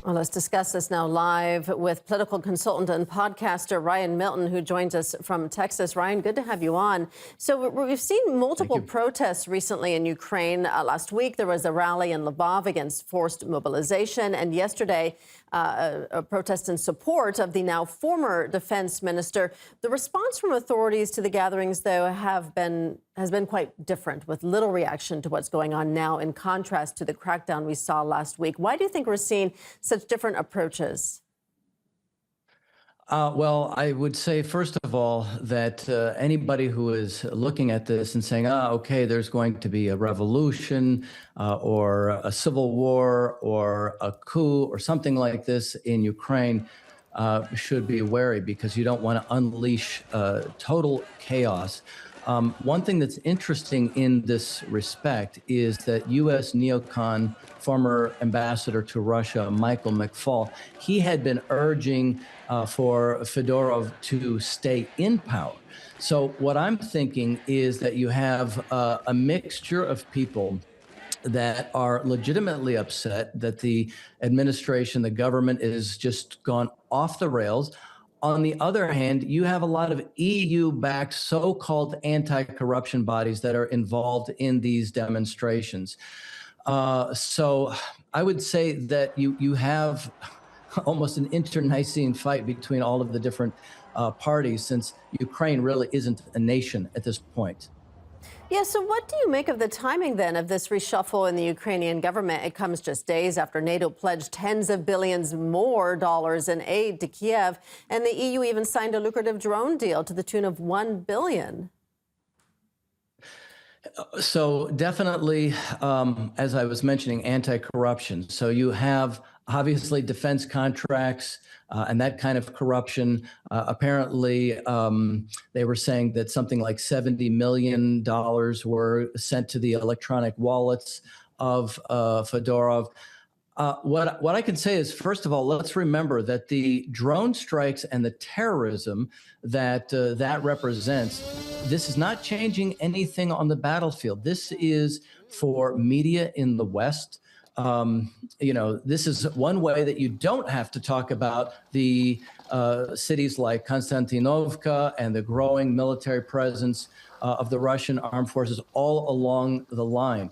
Well, let's discuss this now live with political consultant and podcaster Ryan Milton, who joins us from Texas. Ryan, good to have you on. So we've seen multiple protests recently in Ukraine. Last week, there was a rally in Lvov against forced mobilization. And yesterday, a protest in support of the now former defense minister. The response from authorities to the gatherings, though, has been quite different, with little reaction to what's going on now, in contrast to the crackdown we saw last week. Why do you think we're seeing such different approaches? Well, I would say, first of all, that anybody who is looking at this and saying, okay, there's going to be a revolution or a civil war or a coup or something like this in Ukraine should be wary, because you don't want to unleash total chaos. One thing that's interesting in this respect is that U.S. neocon, former ambassador to Russia, Michael McFaul, he had been urging for Fedorov to stay in power. So what I'm thinking is that you have a mixture of people that are legitimately upset that the administration, the government, is just gone off the rails. On the other hand, you have a lot of EU-backed so-called anti-corruption bodies that are involved in these demonstrations. So I would say that you have almost an internecine fight between all of the different parties, since Ukraine really isn't a nation at this point. Yeah, so what do you make of the timing, then, of this reshuffle in the Ukrainian government? It comes just days after NATO pledged tens of billions more dollars in aid to Kiev, and the EU even signed a lucrative drone deal to the tune of $1 billion. So definitely, as I was mentioning, anti-corruption. So you have obviously defense contracts and that kind of corruption. Apparently, they were saying that something like $70 million were sent to the electronic wallets of Fedorov. What I can say is, first of all, let's remember that the drone strikes and the terrorism that that represents, this is not changing anything on the battlefield. This is for media in the West. This is one way that you don't have to talk about the cities like Konstantinovka and the growing military presence of the Russian armed forces all along the line.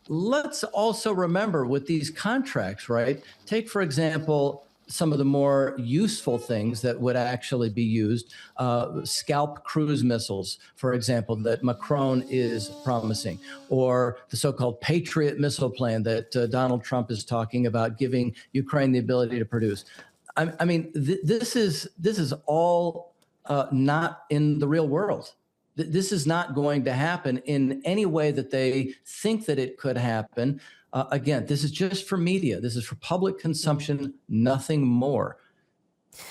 Let's also remember, with these contracts, right? Take, for example, some of the more useful things that would actually be used, scalp cruise missiles, for example, that Macron is promising, or the so-called Patriot missile plan that Donald Trump is talking about giving Ukraine the ability to produce. I mean, this is all not in the real world. This is not going to happen in any way that they think that it could happen. Again, this is just for media. This is for public consumption, nothing more.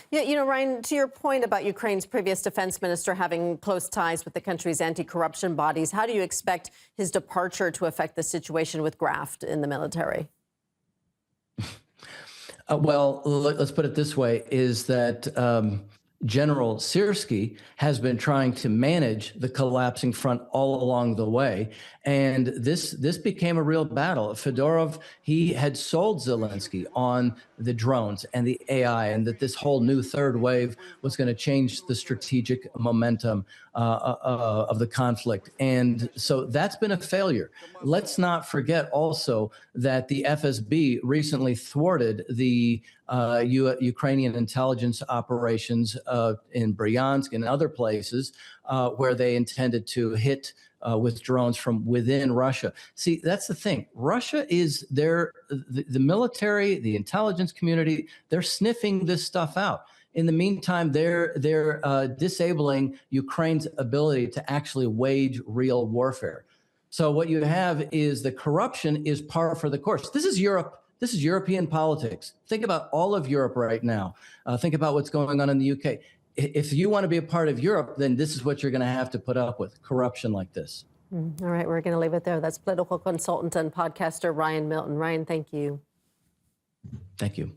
Yeah, Ryan, to your point about Ukraine's previous defense minister having close ties with the country's anti-corruption bodies, how do you expect his departure to affect the situation with graft in the military? Well, let's put it this way, is that General Syrskyi has been trying to manage the collapsing front all along the way. And this became a real battle. Fedorov, he had sold Zelensky on the drones and the AI, and that this whole new third wave was going to change the strategic momentum of the conflict. And so that's been a failure. Let's not forget also that the FSB recently thwarted the Ukrainian intelligence operations in Bryansk and other places where they intended to hit with drones from within Russia. See, that's the thing. Russia is the military, the intelligence community, they're sniffing this stuff out. In the meantime, they're disabling Ukraine's ability to actually wage real warfare. So what you have is the corruption is par for the course. This is Europe. This is European politics. Think about all of Europe right now. Think about what's going on in the UK. If you want to be a part of Europe, then this is what you're going to have to put up with, corruption like this. All right, we're going to leave it there. That's political consultant and podcaster Ryan Milton. Ryan, thank you. Thank you.